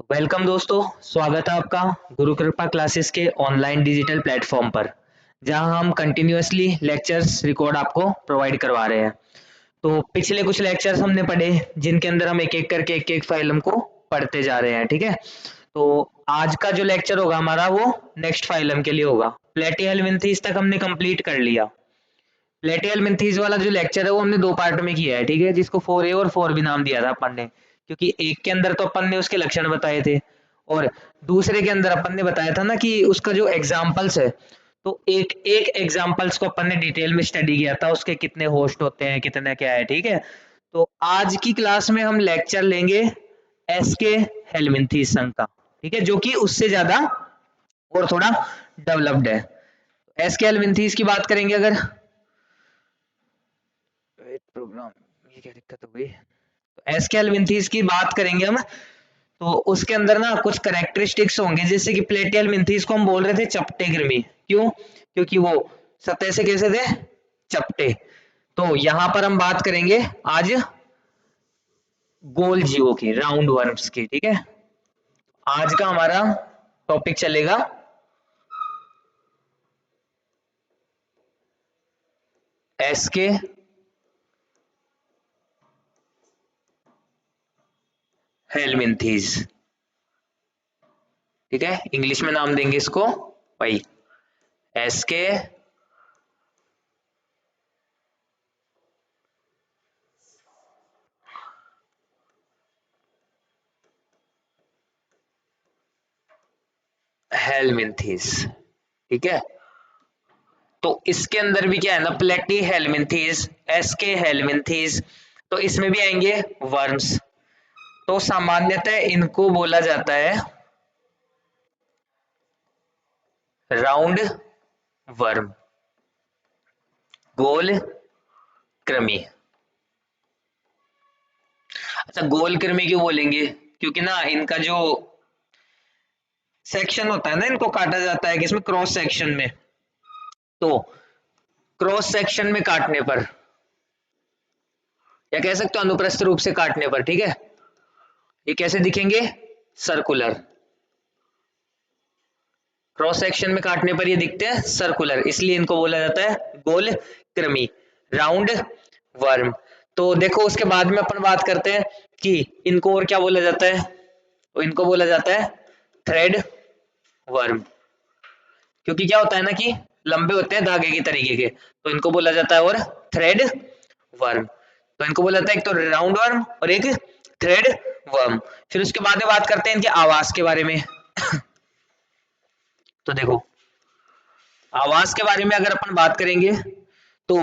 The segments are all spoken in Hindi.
वेलकम दोस्तों, स्वागत है आपका गुरु कृपा क्लासेस के ऑनलाइन डिजिटल प्लेटफॉर्म पर, जहां हम कंटिन्यूअसली लेक्चर्स रिकॉर्ड आपको प्रोवाइड करवा रहे हैं। तो पिछले कुछ लेक्चर्स हमने पढ़े, जिनके अंदर हम एक एक करके एक एक फाइलम को पढ़ते जा रहे हैं। ठीक है, तो आज का जो लेक्चर होगा हमारा वो नेक्स्ट फाइलम के लिए होगा। प्लेटिहेल्मिन्थीज तक हमने कंप्लीट कर लिया। प्लेटिहेल्मिन्थीज वाला जो लेक्चर है वो हमने दो पार्ट में किया है। ठीक है, जिसको 4A और 4B नाम दिया था अपन ने, क्योंकि एक के अंदर तो अपन ने उसके लक्षण बताए थे और दूसरे के अंदर अपन ने बताया था ना कि उसका जो एग्जाम्पल्स है, तो एक एक एग्जाम्पल्स को अपन ने डिटेल में स्टडी किया था, उसके कितने होस्ट होते हैं, कितने क्या है। ठीक है, तो आज की क्लास में हम लेक्चर लेंगे एसके हेल्मिन्थीज संघ का। ठीक है, जो कि उससे ज्यादा और थोड़ा डेवलप्ड है। एसके हेल्मिन्थीज की बात करेंगे अगर, प्रोग्राम ये क्या दिक्कत हो गई। तो एसके हेल्मिन्थीज की बात करेंगे हम, तो उसके अंदर ना कुछ करेक्टरिस्टिक्स होंगे, जैसे कि प्लेटिहेल्मिन्थीज को हम बोल रहे थे चपटे कृमि। क्यों? क्योंकि वो सतह से कैसे थे? चपटे। तो यहां पर हम बात करेंगे आज गोल जीवों की, राउंड वर्म्स की। ठीक है, आज का हमारा टॉपिक चलेगा एसके हेल्मिन्थीज। ठीक है, इंग्लिश में नाम देंगे इसको भाई एसके हेल्मिन्थीज। ठीक है, तो इसके अंदर भी क्या है ना, प्लेटी हेल्मिन्थीज, एसके हेल्मिन्थीज, तो इसमें भी आएंगे वर्म्स। तो सामान्यतः इनको बोला जाता है राउंड वर्म, गोल कृमि। अच्छा, गोल कृमि क्यों बोलेंगे? क्योंकि ना इनका जो सेक्शन होता है ना, इनको काटा जाता है किसमें? क्रॉस सेक्शन में। तो क्रॉस सेक्शन में काटने पर, या कह सकते हो अनुप्रस्थ रूप से काटने पर, ठीक है, ये कैसे दिखेंगे? सर्कुलर। क्रॉस सेक्शन में काटने पर ये दिखते हैं सर्कुलर, इसलिए इनको बोला जाता है गोल कृमि, राउंड वर्म। तो देखो, उसके बाद में अपन बात करते हैं कि इनको और क्या बोला जाता है। तो इनको बोला जाता है थ्रेड वर्म, क्योंकि क्या होता है ना कि लंबे होते हैं धागे की तरीके के, तो इनको बोला जाता है और थ्रेड वर्म। तो इनको बोला जाता है एक तो राउंड वर्म और एक थ्रेड वर्म। फिर उसके बाद में बात करते हैं इनके आवास के बारे में। तो देखो, आवास के बारे में अगर अपन बात करेंगे, तो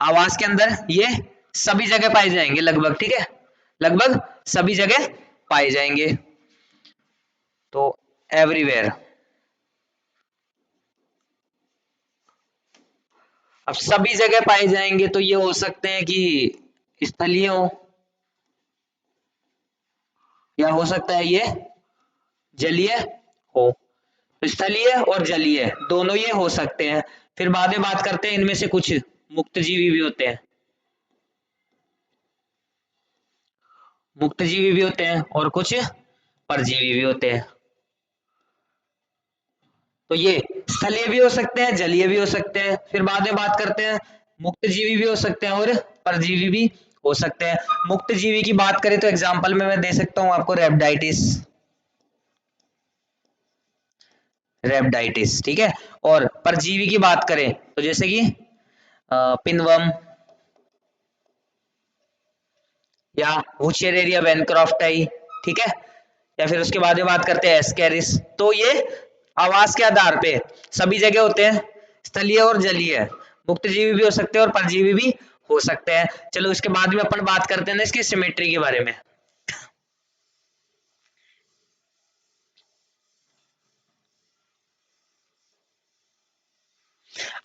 आवास के अंदर ये सभी जगह पाए जाएंगे लगभग। ठीक है, लगभग सभी जगह पाए जाएंगे, तो एवरीवेयर। अब सभी जगह पाए जाएंगे तो ये हो सकते हैं कि स्थलीय हो, या हो सकता है ये जलीय हो। तो स्थलीय और जलीय दोनों ये हो सकते हैं। फिर बाद में बात करते हैं इनमें से कुछ मुक्तजीवी भी होते हैं, मुक्तजीवी भी होते हैं और कुछ परजीवी भी होते हैं। तो ये स्थलीय भी हो सकते हैं, जलीय भी हो सकते हैं। फिर बाद में बात करते हैं मुक्तजीवी भी हो सकते हैं और परजीवी भी हो सकते हैं। मुक्तजीवी की बात करें तो एग्जांपल में मैं दे सकता हूं आपको रेबडाइटिस, रेबडाइटिस। ठीक है, और परजीवी की बात करें तो जैसे कि पिनवर्म या वुचेरेरिया वैनक्रॉफ्टाई। ठीक है, या फिर उसके बाद में बात करते हैं एस्केरिस। तो ये आवास के आधार पे सभी जगह होते हैं, स्थलीय और जलीय। मुक्तजीवी भी हो सकते हैं और परजीवी भी हो सकते हैं। चलो, इसके बाद में अपन बात करते हैं ना इसकी सिमेट्री के बारे में।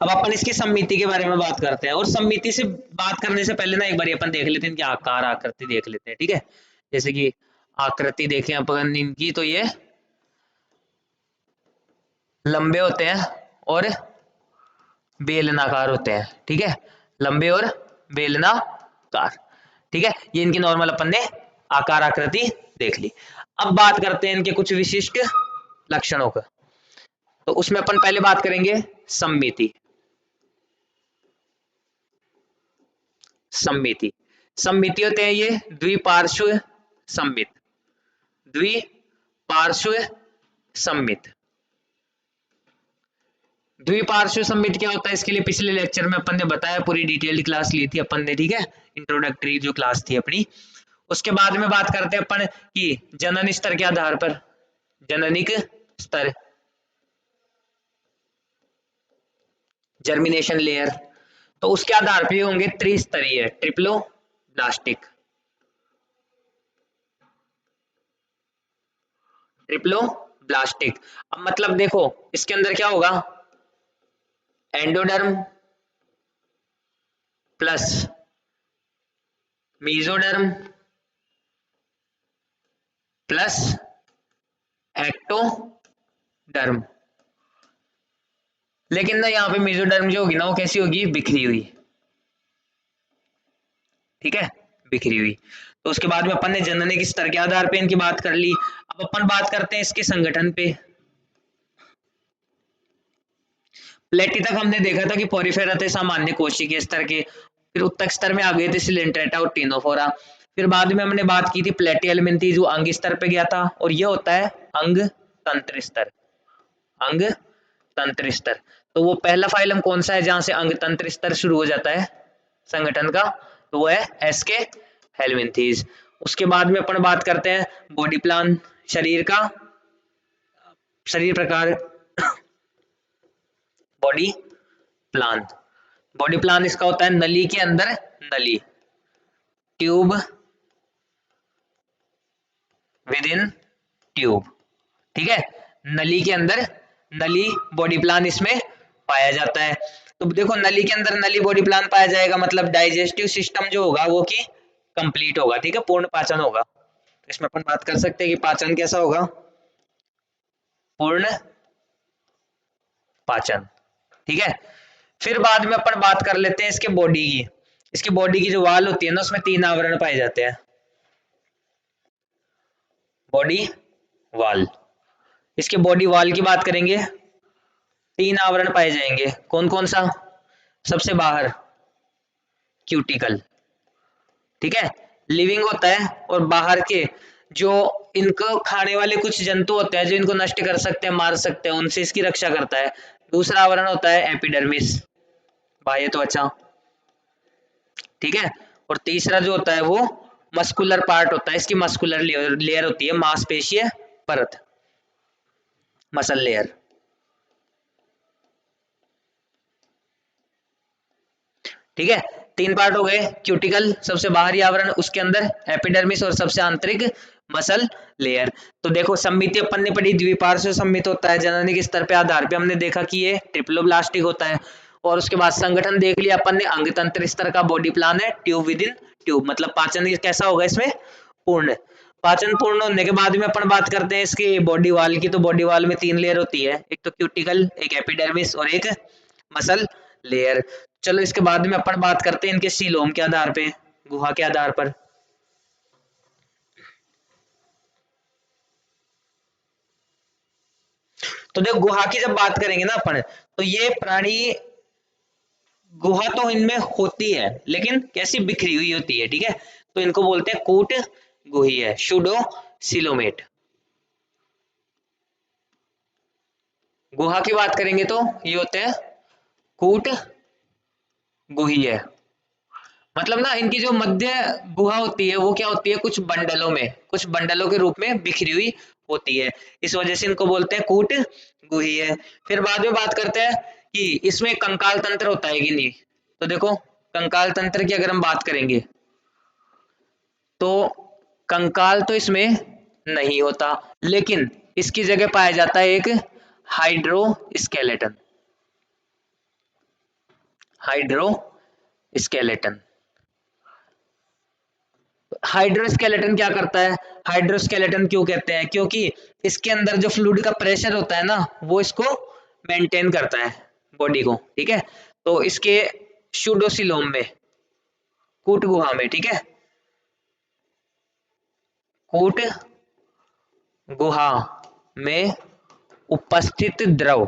अब अपन इसकी सम्मिति के बारे में बात करते हैं, और सम्मिति से बात करने से पहले ना एक बार अपन देख लेते हैं इनकी आकार आकृति देख लेते हैं। ठीक है, जैसे कि आकृति देखें अपन इनकी, तो ये लंबे होते हैं और बेलनाकार होते हैं। ठीक है, लंबे और बेलनाकार। ठीक है, ये इनकी नॉर्मल अपन ने आकार आकृति देख ली। अब बात करते हैं इनके कुछ विशिष्ट लक्षणों का। तो उसमें अपन पहले बात करेंगे सममिति। सममिति सममिति होते हैं ये द्विपार्श्व सममित। द्विपार्श्व सममित। द्विपार्श्व सममित क्या होता है, इसके लिए पिछले लेक्चर में अपन ने बताया, पूरी डिटेल्ड क्लास ली थी अपन ने, ठीक है, इंट्रोडक्टरी जो क्लास थी अपनी। उसके बाद में बात करते हैं अपन कि जनन स्तर के आधार पर, जननिक स्तर, जर्मिनेशन लेयर, तो उसके आधार पर होंगे त्रिस्तरीय, ट्रिप्लोब्लास्टिक। ट्रिप्लोब्लास्टिक अब मतलब देखो इसके अंदर क्या होगा, endoderm plus mesoderm plus ectoderm. लेकिन ना यहाँ पे मेसोडर्म जो होगी ना वो कैसी होगी, बिखरी हुई, ठीक है, बिखरी हुई। तो उसके बाद में अपन ने जननी के स्तर के आधार पे इनकी बात कर ली। अब अपन बात करते हैं इसके संगठन पे। प्लेटी तक हमने देखा था कि पोरिफेरा थे सामान्य कोशिकीय स्तर के, फिर उत्तक स्तर में आ गए थे सिलेंट्रेटा और टीनोफोरा, फिर बाद में हमने बात की थी प्लेटी एलिमेंथी जो अंग स्तर पे गया था, और ये होता है अंग तंत्र स्तर। अंग तंत्र स्तर, तो वो पहला फाइलम कौन सा है जहां से अंग तंत्र स्तर शुरू हो जाता है संगठन का, तो वो है एसके हेलमिंथीज। उसके बाद में अपन बात करते हैं बॉडी प्लान, शरीर का, शरीर प्रकार, बॉडी प्लान। बॉडी प्लान इसका होता है नली के अंदर नली, ट्यूब विद इन ट्यूब, ठीक है, नली के अंदर नली, बॉडी प्लान इसमें पाया जाता है। तो देखो नली के अंदर नली बॉडी प्लान पाया जाएगा, मतलब डाइजेस्टिव सिस्टम जो होगा वो की कंप्लीट होगा, ठीक है, पूर्ण पाचन होगा। तो इसमें अपन बात कर सकते हैं कि पाचन कैसा होगा, पूर्ण पाचन, ठीक है। फिर बाद में अपन बात कर लेते हैं इसके बॉडी की। इसकी बॉडी की जो वाल होती है ना उसमें 3 आवरण पाए जाते हैं, बॉडी वाल। इसके बॉडी वाल की बात करेंगे, 3 आवरण पाए जाएंगे, कौन कौन सा, सबसे बाहर क्यूटिकल, ठीक है, लिविंग होता है, और बाहर के जो इनको खाने वाले कुछ जंतु होते हैं जो इनको नष्ट कर सकते हैं, मार सकते हैं, उनसे इसकी रक्षा करता है। दूसरा आवरण होता है एपिडर्मिस, बाह्य त्वचा, ठीक है, और तीसरा जो होता है वो मस्कुलर पार्ट होता है, इसकी मस्कुलर लेयर होती है, मांसपेशीय परत, मसल लेयर, ठीक है। 3 पार्ट हो गए, क्यूटिकल सबसे बाहरी आवरण, उसके अंदर एपिडर्मिस और सबसे आंतरिक मसल लेयर। तो देखो सममिति अपन ने पढ़ी, द्विपार्श्व सममित होता है जननी के स्तर पे आधार पे हमने देखा कि ये ट्रिप्लोब्लास्टिक होता है। और उसके बाद संगठन देख लिया अपन ने, अंग तंत्र स्तर का बॉडी प्लान है, ट्यूब विद इन ट्यूब, मतलब पाचन कैसा होगा इसमें, पूर्ण पाचन। पूर्ण होने के बाद में अपन बात करते हैं इसकी बॉडी वाल की। तो बॉडी वाल में 3 लेयर होती है, एक तो क्यूटिकल, एक एपिडर्मिस और एक मसल लेयर। चलो इसके बाद में अपन बात करते हैं इनके सीलोम के आधार पे, गुहा के आधार पर। तो देखो गुहा की जब बात करेंगे ना अपन, तो ये प्राणी, गुहा तो इनमें होती है लेकिन कैसी बिखरी हुई होती है, ठीक है, तो इनको बोलते हैं कूट गुहीय, शूडो सिलोमेट। गुहा की बात करेंगे तो ये होते हैं कूट गुहीय, मतलब ना इनकी जो मध्य गुहा होती है वो क्या होती है, कुछ बंडलों में, कुछ बंडलों के रूप में बिखरी हुई होती है, इस वजह से इनको बोलते हैं कूट गुहीय। फिर बाद में बात करते हैं कि इसमें कंकाल तंत्र होता है कि नहीं। तो देखो कंकाल तंत्र की अगर हम बात करेंगे तो कंकाल तो इसमें नहीं होता, लेकिन इसकी जगह पाया जाता है एक हाइड्रोस्केलेटन। हाइड्रोस्केलेटन, हाइड्रोस्केलेटन क्या करता है, हाइड्रोस्केलेटन क्यों कहते हैं, क्योंकि इसके अंदर जो फ्लूइड का प्रेशर होता है ना वो इसको मेंटेन करता है, बॉडी को, ठीक है। तो इसके शूडोसिलोम में, कूट गुहा में, ठीक है, कूट गुहा में उपस्थित द्रव,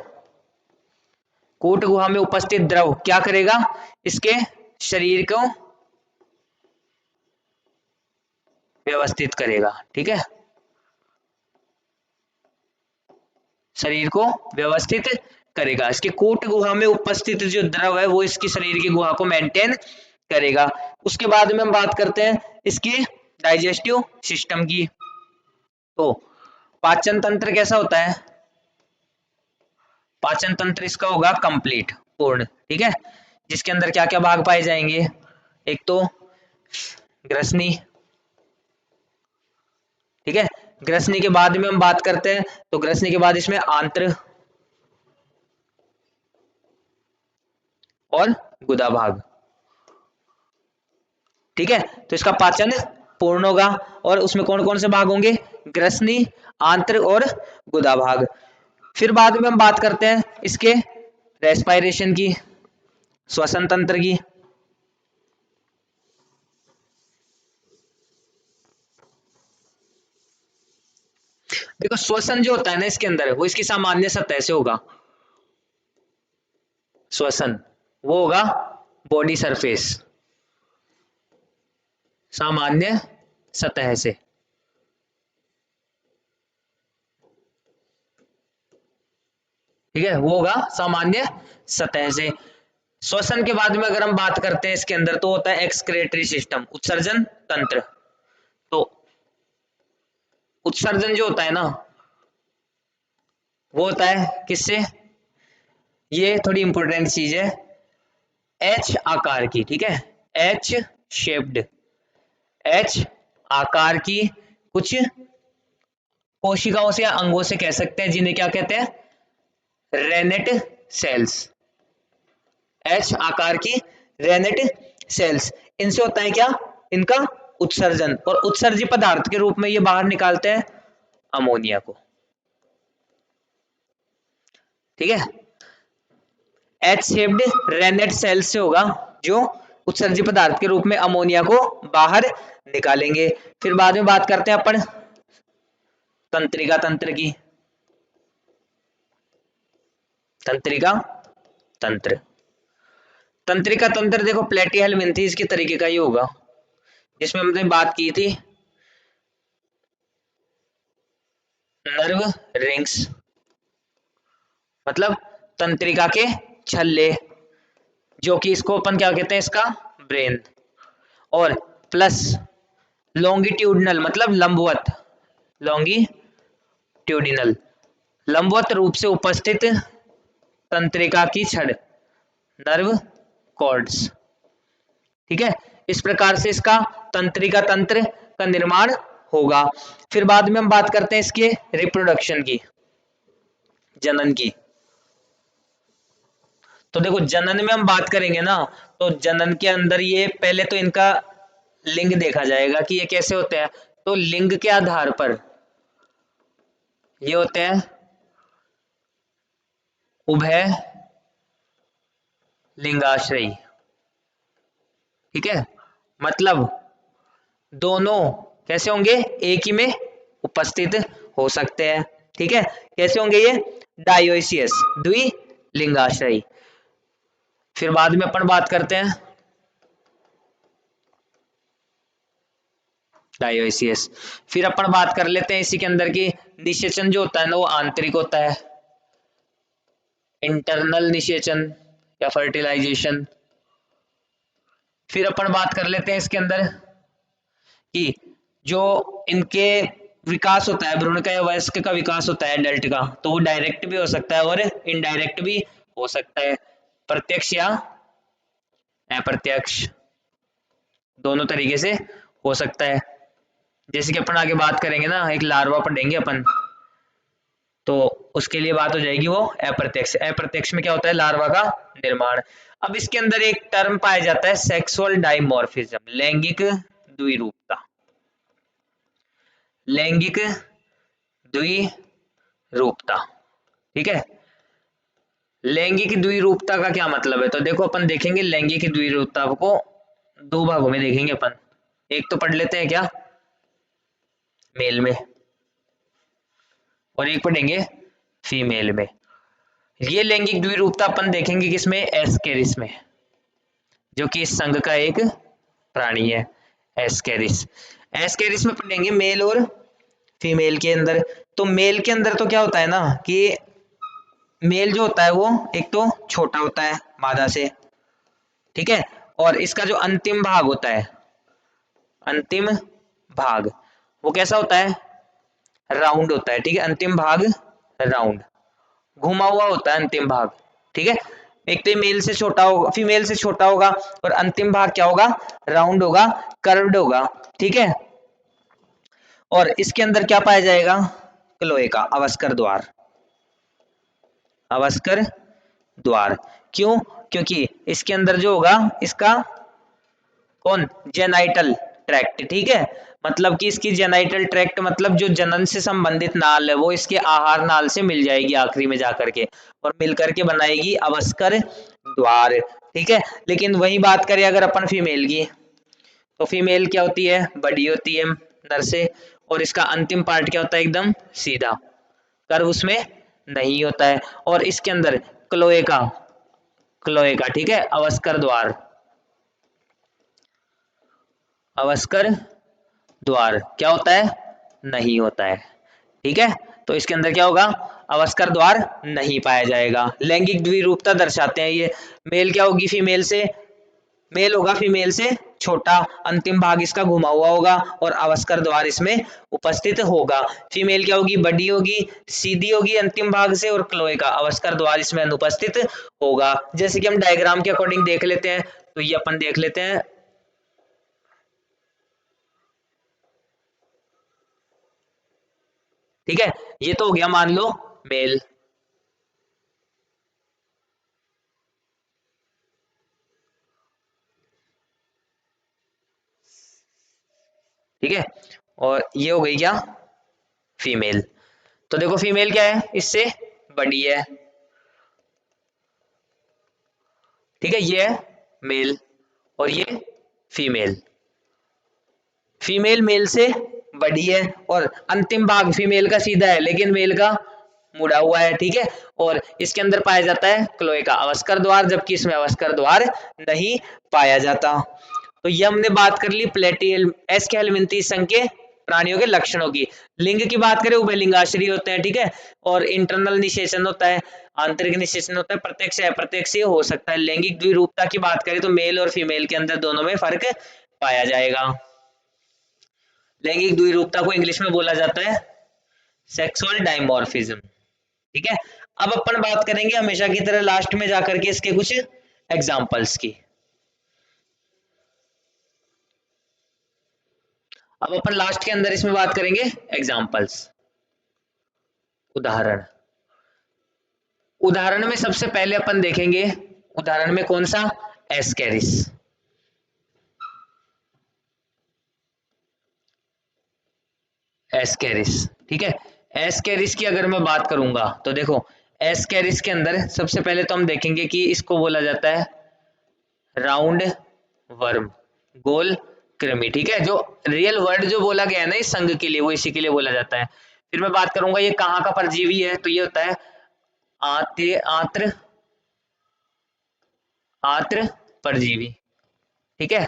कूट गुहा में उपस्थित द्रव क्या करेगा, इसके शरीर को व्यवस्थित करेगा। ठीक है, शरीर को व्यवस्थित करेगा। इसके कूट गुहा में उपस्थित जो द्रव है वो इसकी शरीर की गुहा को मेंटेन करेगा। उसके बाद में हम बात करते हैं इसकी डाइजेस्टिव सिस्टम की। तो पाचन तंत्र कैसा होता है, पाचन तंत्र इसका होगा कंप्लीट, पूर्ण। ठीक है, जिसके अंदर क्या क्या भाग पाए जाएंगे, एक तो ग्रसनी। ठीक है, ग्रसनी के बाद में हम बात करते हैं तो ग्रसनी के बाद इसमें आंत्र और गुदा भाग। ठीक है, तो इसका पाचन पूर्ण होगा और उसमें कौन कौन से भाग होंगे, ग्रसनी, आंत्र और गुदा भाग। फिर बाद में हम बात करते हैं इसके रेस्पिरेशन की, श्वसन तंत्र की। देखो श्वसन जो होता है ना इसके अंदर, वो इसकी सामान्य सतह से होगा। श्वसन वो होगा बॉडी सरफेस, सामान्य सतह से। ठीक है, वो होगा सामान्य सतह से। श्वसन के बाद में अगर हम बात करते हैं इसके अंदर, तो होता है एक्सक्रेटरी सिस्टम, उत्सर्जन तंत्र। तो उत्सर्जन जो होता है ना, वो होता है किससे, ये थोड़ी इंपॉर्टेंट चीज है, एच आकार की। ठीक है, एच शेप्ड, एच आकार की कुछ कोशिकाओं से या अंगों से कह सकते हैं, जिन्हें क्या कहते हैं, रेनेट सेल्स। एच आकार की रेनेट सेल्स, इनसे होता है क्या, इनका उत्सर्जन, और उत्सर्जी पदार्थ के रूप में ये बाहर निकालते हैं अमोनिया को। ठीक है, एच शेप्ड रेनेट सेल्स से होगा, जो उत्सर्जी पदार्थ के रूप में अमोनिया को बाहर निकालेंगे। फिर बाद में बात करते हैं अपन तंत्रिका तंत्र की। तंत्रिका तंत्र, तंत्रिका तंत्र देखो प्लेटिहेल्मिन्थेस के तरीके का ही होगा, जिसमें हमने बात की थी नर्व रिंग्स, मतलब तंत्रिका के छल्ले, जो कि इसको अपन क्या कहते हैं, इसका ब्रेन। और प्लस लॉन्गिट्यूडनल मतलब लंबवत, लॉन्गिट्यूडिनल लंबवत रूप से उपस्थित तंत्रिका की छड़, नर्व कॉर्ड्स। ठीक है, इस प्रकार से इसका तंत्रिका तंत्र का निर्माण होगा। फिर बाद में हम बात करते हैं इसके रिप्रोडक्शन की, जनन की। तो देखो जनन में हम बात करेंगे ना, तो जनन के अंदर ये पहले तो इनका लिंग देखा जाएगा कि ये कैसे होते हैं। तो लिंग के आधार पर ये होते हैं उभय लिंगाश्रयी। ठीक है, मतलब दोनों कैसे होंगे, एक ही में उपस्थित हो सकते हैं। ठीक है, कैसे होंगे ये, डायोसियस, द्विलिंगाश्रयी। फिर बाद में अपन बात करते हैं डायोसियस। फिर अपन बात कर लेते हैं इसी के अंदर की निषेचन जो होता है ना, वो आंतरिक होता है, इंटरनल निषेचन या फर्टिलाइजेशन। फिर अपन बात कर लेते हैं इसके अंदर कि जो इनके विकास होता है, भ्रूण का या वयस्क का विकास होता है एडल्ट का, तो वो डायरेक्ट भी हो सकता है और इनडायरेक्ट भी हो सकता है, प्रत्यक्ष या अप्रत्यक्ष, दोनों तरीके से हो सकता है। जैसे कि अपन आगे बात करेंगे ना, एक लार्वा पढ़ेंगे अपन, तो उसके लिए बात हो जाएगी वो अप्रत्यक्ष। अप्रत्यक्ष में क्या होता है, लार्वा का निर्माण। अब इसके अंदर एक टर्म पाया जाता है सेक्सुअल डाइमॉर्फिज्म, लैंगिक द्विरूपता। लैंगिक द्विरूपता, ठीक है, लैंगिक द्विरूपता का क्या मतलब है, तो देखो अपन देखेंगे लैंगिक द्विरूपता को दो भागों में देखेंगे अपन। एक तो पढ़ लेते हैं क्या, मेल में, और एक पढ़ेंगे फीमेल में। ये लैंगिक द्विरूपता अपन देखेंगे किसमें, एस्केरिस में, जो कि इस संघ का एक प्राणी है, एस्केरिस। एस्केरिस में पढ़ेंगे मेल और फीमेल के अंदर। तो मेल के अंदर तो क्या होता है ना कि मेल जो होता है वो एक तो छोटा होता है मादा से, ठीक है, और इसका जो अंतिम भाग होता है, अंतिम भाग वो कैसा होता है, राउंड होता है, ठीक है, अंतिम भाग राउंड, घुमा हुआ होता है अंतिम भाग, ठीक है। एक तो मेल से छोटा होगा, फीमेल से छोटा होगा, और अंतिम भाग क्या होगा, राउंड होगा, कर्व्ड होगा, ठीक है। और इसके अंदर क्या पाया जाएगा, क्लोए का अवस्कर द्वार, अवस्कर द्वार। क्यों, क्योंकि इसके अंदर जो होगा इसका कौन, जेनाइटल ट्रैक्ट, ठीक है, मतलब कि इसकी जेनाइटल ट्रैक्ट मतलब जो जनन से संबंधित नाल है वो इसके आहार नाल से मिल जाएगी आखिरी में जाकर के, और मिलकर के बनाएगी अवस्कर द्वार, ठीक है। लेकिन वही बात करें अगर अपन फीमेल की, तो फीमेल क्या होती है, बड़ी होती है नर से, और इसका अंतिम पार्ट क्या होता है, एकदम सीधा, कर्व उसमें नहीं होता है, और इसके अंदर क्लोए का, क्लोए का, ठीक है, अवस्कर द्वार, अवस्कर द्वार क्या होता है, नहीं होता है, ठीक है। तो इसके अंदर क्या होगा, अवस्कर द्वार नहीं पाया जाएगा। लैंगिक द्विरूपता दर्शाते हैं ये, मेल क्या होगी, फीमेल से, मेल होगा फीमेल से छोटा, अंतिम भाग इसका घुमा हुआ होगा, और अवस्कर द्वार इसमें उपस्थित होगा। फीमेल क्या होगी, बड़ी होगी, सीधी होगी अंतिम भाग से, और क्लोए का अवस्कर द्वार इसमें अनुपस्थित होगा। जैसे कि हम डायग्राम के अकॉर्डिंग देख लेते हैं, तो ये अपन देख लेते हैं, ठीक है। ये तो हो गया मान लो मेल, ठीक है, और ये हो गई क्या, फीमेल। तो देखो फीमेल क्या है, इससे बड़ी है, ठीक है, ये है मेल, और ये फीमेल, फीमेल मेल से बड़ी है, और अंतिम भाग फीमेल का सीधा है लेकिन मेल का मुड़ा हुआ है, ठीक है। और इसके अंदर पाया जाता है क्लोए का अवस्कर द्वार, जबकि इसमें अवस्कर द्वार नहीं पाया जाता। तो ये हमने बात कर ली प्लेटियल एस के हेलमिंथी संघ के प्राणियों के लक्षणों की। लिंग की बात करें उभयलिंगाश्रय होते हैं, ठीक है, और इंटरनल निषेचन होता है, आंतरिक निषेचन होता है, प्रत्यक्ष अप्रत्यक्ष हो सकता है। लैंगिक द्विरूपता की बात करें तो मेल और फीमेल के अंदर दोनों में फर्क पाया जाएगा। लैंगिक द्विरूपता को इंग्लिश में बोला जाता है सेक्सुअल डायमॉर्फिज्म, ठीक है। अब अपन बात करेंगे हमेशा की तरह लास्ट में जाकर के इसके कुछ एग्जांपल्स की। अब अपन लास्ट के अंदर इसमें बात करेंगे एग्जांपल्स, उदाहरण। उदाहरण में सबसे पहले अपन देखेंगे, उदाहरण में कौन सा, एस्केरिस, एस्केरिस, ठीक है। एस्केरिस की अगर मैं बात करूंगा तो देखो एस्केरिस के अंदर सबसे पहले तो हम देखेंगे कि इसको बोला जाता है राउंड वर्म, गोल कृमि, ठीक है। जो रियल वर्ड जो बोला गया है ना इस संघ के लिए वो इसी के लिए बोला जाता है। फिर मैं बात करूंगा ये कहाँ का परजीवी है, तो ये होता है आत्र आत्र आत्र परजीवी, ठीक है।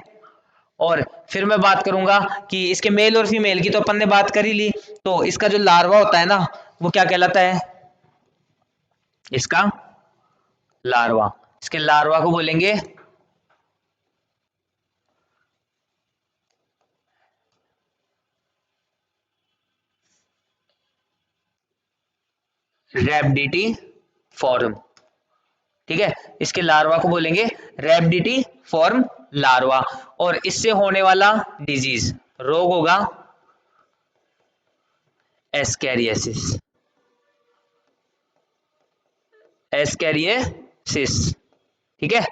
और फिर मैं बात करूंगा कि इसके मेल और फीमेल की तो अपन ने बात कर ही ली, तो इसका जो लार्वा होता है ना वो क्या कहलाता है, इसका लार्वा, इसके लार्वा को बोलेंगे रैबिडिटी फॉर्म, ठीक है, इसके लार्वा को बोलेंगे रैबिडिटी फॉर्म लार्वा। और इससे होने वाला डिजीज रोग होगा एस्कैरियोसिस, एस्कैरियोसिस, ठीक है।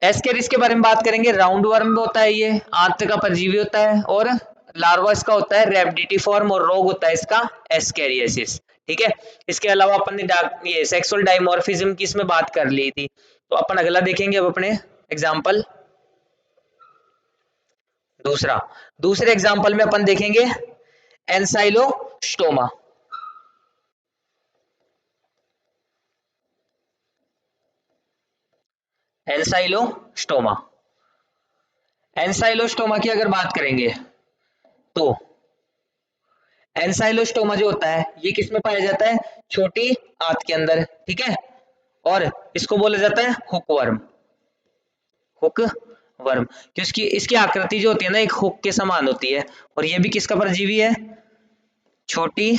एस्केरिस के बारे में बात करेंगे, राउंड वर्म होता है, ये आंत का परजीवी होता है, और लार्वा इसका होता है रैबिडिटी फॉर्म, और रोग होता है इसका एस्केरियोसिस, ठीक है। इसके अलावा अपन ने ये सेक्सुअल डायमॉर्फिज्म की इसमें बात कर ली थी, तो अपन अगला देखेंगे अब अपने एग्जाम्पल दूसरा। दूसरे एग्जाम्पल में अपन देखेंगे एनसाइलो स्टोमा। एंसाइलोस्टोमा। एंसाइलोस्टोमा की अगर बात करेंगे तो एंसाइलोस्टोमा जो होता है ये किस में पाया जाता है? छोटी आंत के अंदर, ठीक है। और इसको बोला जाता है हुकवर्म। हुक वर्म, क्योंकि इसकी आकृति जो होती है ना एक हुक के समान होती है। और ये भी किसका परजीवी है? छोटी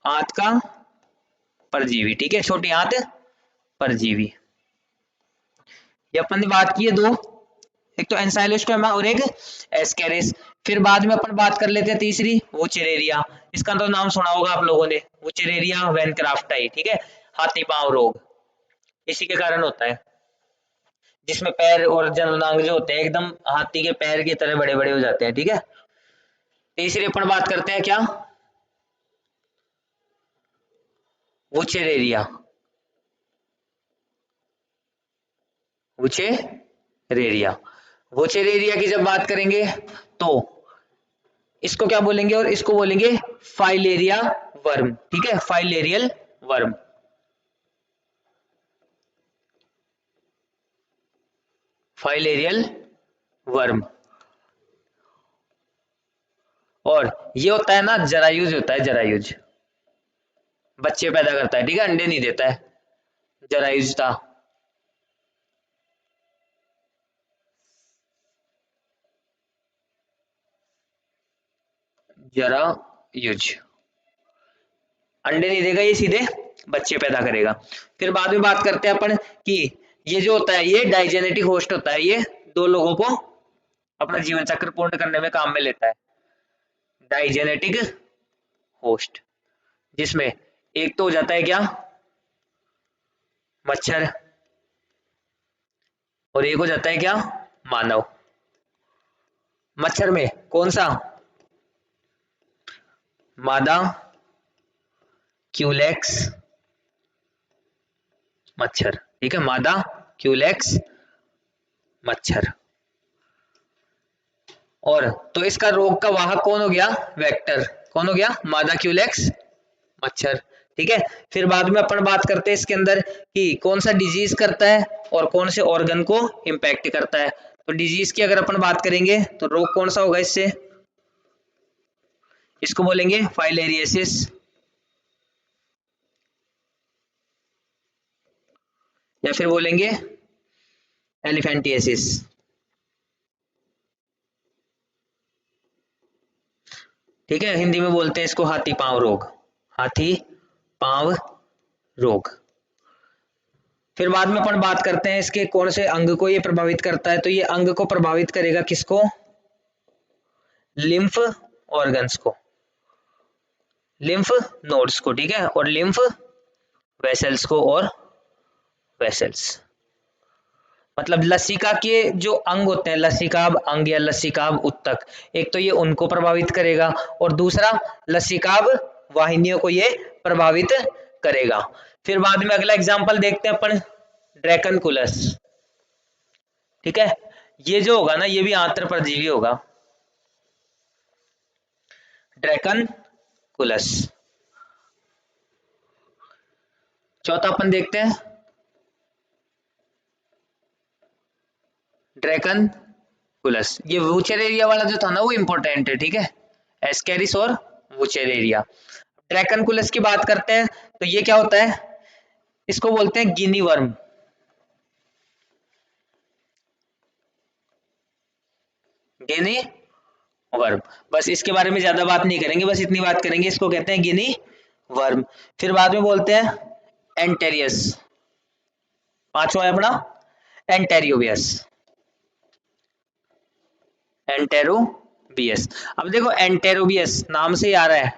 आंत का परजीवी, ठीक है, छोटी आंत परजीवी। ये अपन ने बात की है दो, एक तो एंसाइलोस्टोमा और एक एस्केरिस। फिर बाद में अपन बात कर लेते हैं तीसरी, वुचेरेरिया। इसका तो नाम सुना होगा आप लोगों ने, वुचेरेरिया वैनक्राफ्टाई, ठीक है, हाथी पांव रोग। इसी के कारण होता है, जिसमें पैर और जननांग जो होते हैं एकदम हाथी के पैर की तरह बड़े बड़े हो जाते हैं, ठीक है। तीसरी अपन बात करते हैं क्या? वुचेरेरिया। वुचेरेरिया, वुचेरेरिया की जब बात करेंगे तो इसको क्या बोलेंगे? और इसको बोलेंगे फाइलेरिया वर्म, ठीक है, फाइलेरियल वर्म। Filarial worm. और ये होता है ना जरायुज, होता है जरायुज, बच्चे पैदा करता है, ठीक है, अंडे नहीं देता है, जरायुज था। जरायुज अंडे नहीं देगा, ये सीधे बच्चे पैदा करेगा। फिर बाद में बात करते हैं अपन कि ये जो होता है ये डाइजेनेटिक होस्ट होता है, ये दो लोगों को अपना जीवन चक्र पूर्ण करने में काम में लेता है। डाइजेनेटिक होस्ट, जिसमें एक तो हो जाता है क्या? मच्छर, और एक हो जाता है क्या? मानव। मच्छर में कौन सा? मादा क्यूलेक्स मच्छर, ठीक है, मादा क्यूलेक्स मच्छर। और तो इसका रोग का वाहक कौन हो गया? वेक्टर। कौन हो गया? मादा क्यूलेक्स मच्छर, ठीक है। फिर बाद में अपन बात करते हैं इसके अंदर कि कौन सा डिजीज करता है और कौन से ऑर्गन को इंपैक्ट करता है। तो डिजीज की अगर अपन बात करेंगे तो रोग कौन सा होगा इससे? इसको बोलेंगे फाइलेरियसिस, या फिर बोलेंगे एलिफेंटिएसिस, ठीक है। हिंदी में बोलते हैं इसको हाथी पांव रोग, हाथी पांव रोग। फिर बाद में अपन बात करते हैं इसके कौन से अंग को ये प्रभावित करता है। तो ये अंग को प्रभावित करेगा किसको? लिम्फ ऑर्गन्स को, लिम्फ नोड्स को, ठीक है, और लिम्फ वेसल्स को। और वेसल्स मतलब लसिका के जो अंग होते हैं, लसिकाभ अंग या लसिकाभ उत्तक, एक तो ये उनको प्रभावित करेगा और दूसरा लसिकाभ वाहिनियों को ये प्रभावित करेगा। फिर बाद में अगला एग्जांपल देखते हैं अपन, ड्रैकनकुलस, ठीक है। ये जो होगा ना ये भी आंत्र परजीवी होगा, ड्रैकनकुलस। चौथा अपन देखते हैं ड्रैकनकुलस। ये वुचेरेरिया वाला जो था ना वो इंपॉर्टेंट है, ठीक है, एस्केरिस और वुचेरेरिया। ड्रैकनकुलस की बात करते हैं तो ये क्या होता है? इसको बोलते हैं गिनी वर्म, गिनी वर्म। बस इसके बारे में ज्यादा बात नहीं करेंगे, बस इतनी बात करेंगे, इसको कहते हैं गिनी वर्म। फिर बाद में बोलते हैं एंटेरियस, पांचवा है अपना एंटेरियोबियस, एंटेरोबियस। अब देखो एंटेरोबियस नाम से ही आ रहा है,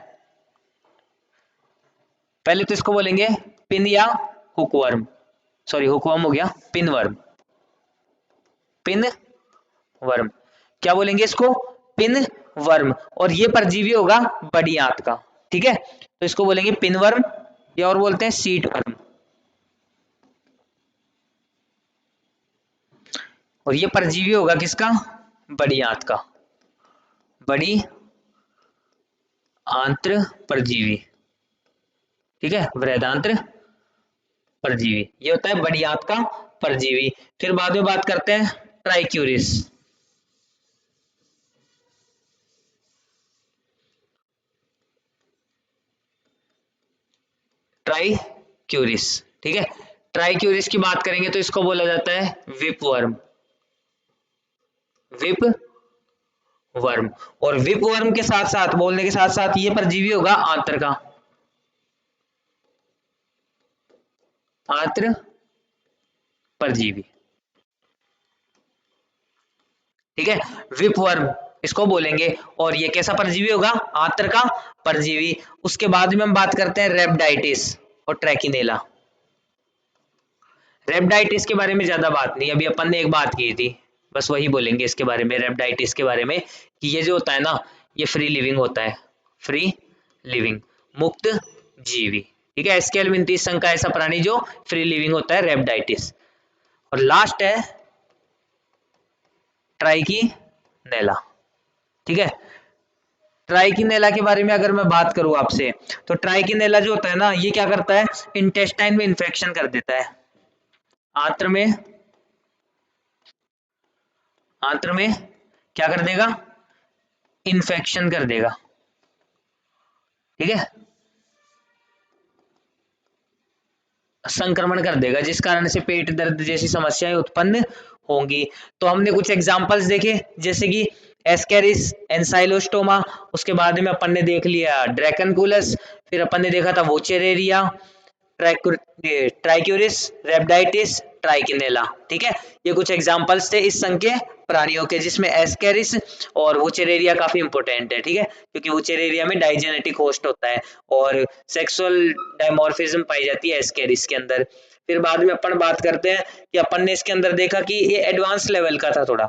पहले तो इसको बोलेंगे पिन या हुकवर्म, सॉरी हुकवर्म हो गया, पिन वर्म, पिन वर्म। क्या बोलेंगे इसको? Pin worm. और ये परजीवी होगा बड़ी आंत का, ठीक है, तो इसको बोलेंगे पिन वर्म, या और बोलते हैं सीट वर्म। और ये परजीवी होगा किसका? बड़ी आंत का, बड़ी आंत्र परजीवी, ठीक है, वृहदांत्र परजीवी, ये होता है बड़ी आंत का परजीवी। फिर बाद में बात करते हैं ट्राइक्यूरिस। ट्राइक्यूरिस, ठीक है, ट्राइक्यूरिस की बात करेंगे तो इसको बोला जाता है विपवर्म, विप वर्म। और विप वर्म के साथ साथ बोलने के साथ साथ ये परजीवी होगा आंत्र का, आंत्र परजीवी, ठीक है, विप वर्म इसको बोलेंगे। और ये कैसा परजीवी होगा, आंत्र का परजीवी। उसके बाद में हम बात करते हैं रेबडाइटिस और ट्रैकिनेला। रेबडाइटिस के बारे में ज्यादा बात नहीं, अभी अपन ने एक बात की थी, बस वही बोलेंगे इसके बारे में, रेबडाइटिस के बारे में, कि ये जो होता है ना, ये फ्री लिविंग होता है, फ्री लिविंग, मुक्त जीवी, ठीक है, एस्केलमिंथीज संघ का ऐसा प्राणी जो फ्री लिविंग होता है, रेबडाइटिस। और लास्ट है ट्राइकीनेला, ठीक है। ट्राइकीनेला के बारे में अगर मैं बात करूं आपसे, तो ट्राइकीनेला जो होता है ना, ये क्या करता है, इंटेस्टाइन में इन्फेक्शन कर देता है, आंत्र में, आंत्र में क्या कर देगा, इन्फेक्शन कर देगा, ठीक है, संक्रमण कर देगा, जिस कारण से पेट दर्द जैसी समस्याएं उत्पन्न होंगी। तो हमने कुछ एग्जांपल्स देखे, जैसे कि एस्केरिस एंसाइलोस्टोमा, उसके बाद में अपन ने देख लिया ड्रैकनकुलस, फिर अपन ने देखा था वोचेरेरिया, ट्राइक्यूरिस, रेबडाइटिस, ट्राइकिनेला, ठीक है। ये कुछ एग्जांपल्स थे इस संघ के प्राणियों के, जिसमें एस्केरिस और वोचेरेरिया काफी इंपॉर्टेंट है, ठीक है, क्योंकि वोचेरेरिया में डाइजेनेटिक होस्ट होता है और सेक्सुअल डायमॉर्फिज्म पाई जाती है एस्केरिस के अंदर। फिर बाद में अपन बात करते हैं कि अपन ने इसके अंदर देखा कि ये एडवांस लेवल का था थोड़ा,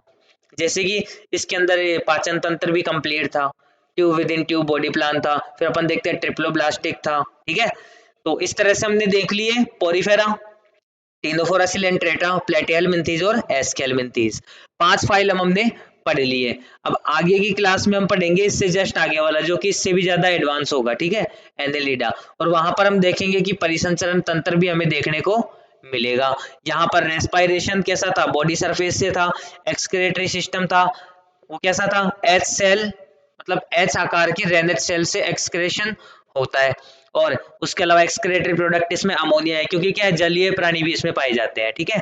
जैसे कि इसके अंदर ये पाचन तंत्र भी कंप्लीट था, tube with in tube body plan था, फिर अपन देखते हैं ट्रिप्लोब्लास्टिक था, ठीक है। तो इस तरह से हमने देख लिए पोरिफेरा, टीनोफोरा सिलेंट्रेटा, प्लेटिहेलमिंथीज और एस्केलमिंथीज, 5 फाइलम हमने पढ़ लिए। अब आगे की क्लास में हम पढ़ेंगे इससे जस्ट आगे वाला, जो कि इससे भी ज्यादा एडवांस होगा, ठीक है, एनेलिडा। और वहां पर हम देखेंगे कि परिसंचरण तंत्र भी हमें देखने को मिलेगा। यहाँ पर रेस्पायरेशन कैसा था, बॉडी सरफेस से था, एक्सक्रेटरी सिस्टम था, वो कैसा था, एच सेल, मतलब एच आकार के रेनेट सेल से एक्सक्रेशन होता है। और उसके अलावा एक्सक्रेटरी प्रोडक्ट इसमें अमोनिया है, क्योंकि क्या है, जलीय प्राणी भी इसमें पाए जाते हैं, ठीक है।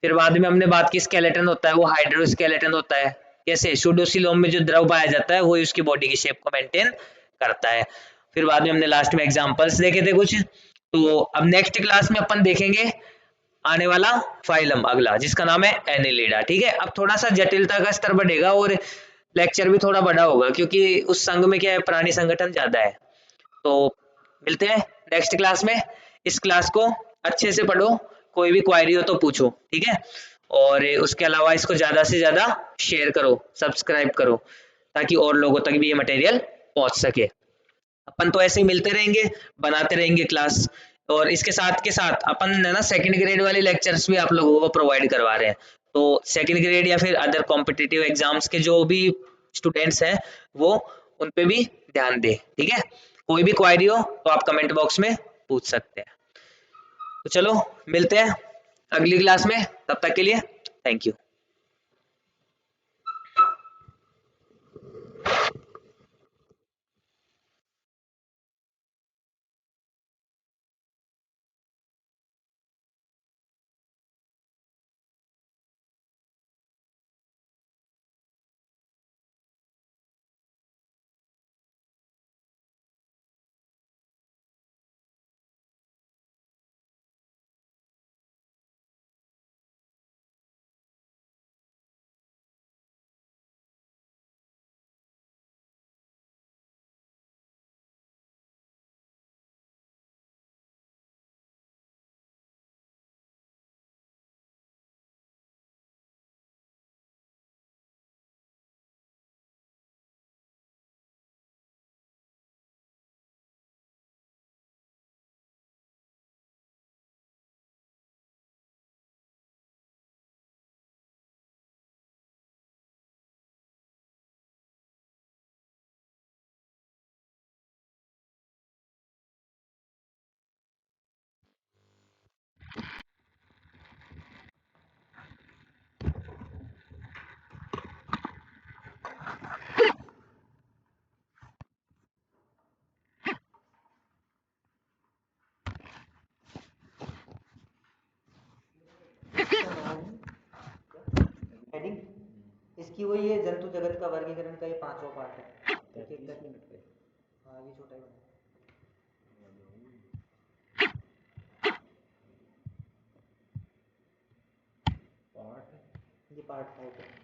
फिर बाद में हमने बात की स्केलेटन होता है वो हाइड्रोस्केलेटन होता है, कैसे सूडोसिलोम में जो द्रव पाया जाता है वही उसकी बॉडी की शेप को मेंटेन करता है। फिर बाद में हमने लास्ट में एग्जांपल्स देखे थे कुछ। तो अब नेक्स्ट क्लास में अपन देखेंगे आने वाला फाइलम अगला, जिसका नाम है एनिलिडा, ठीक है। अब थोड़ा सा जटिलता का स्तर बढ़ेगा और लेक्चर भी थोड़ा बड़ा होगा, क्योंकि उस संघ में क्या है, प्राणी संगठन ज्यादा है। तो मिलते हैं नेक्स्ट क्लास में। इस क्लास को अच्छे से पढ़ो, कोई भी क्वायरी हो तो पूछो, ठीक है। और उसके अलावा इसको ज्यादा से ज्यादा शेयर करो, सब्सक्राइब करो, ताकि और लोगों तक भी ये मटेरियल पहुंच सके। अपन तो ऐसे ही मिलते रहेंगे, बनाते रहेंगे क्लास। और इसके साथ के साथ अपन है ना सेकंड ग्रेड वाले लेक्चर्स भी आप लोगों को प्रोवाइड करवा रहे हैं। तो सेकंड ग्रेड या फिर अदर कॉम्पिटिटिव एग्जाम्स के जो भी स्टूडेंट्स हैं, वो उन पे भी ध्यान दें, ठीक है। कोई भी क्वायरी हो तो आप कमेंट बॉक्स में पूछ सकते हैं। तो चलो मिलते हैं अगली क्लास में, तब तक के लिए थैंक यू। इसकी वही है जंतु जगत का वर्गीकरण का ये 5वां पार्ट है। 33 मिनट पे। हाँ ये छोटा ही बना पार्ट ये पार्ट 5 है।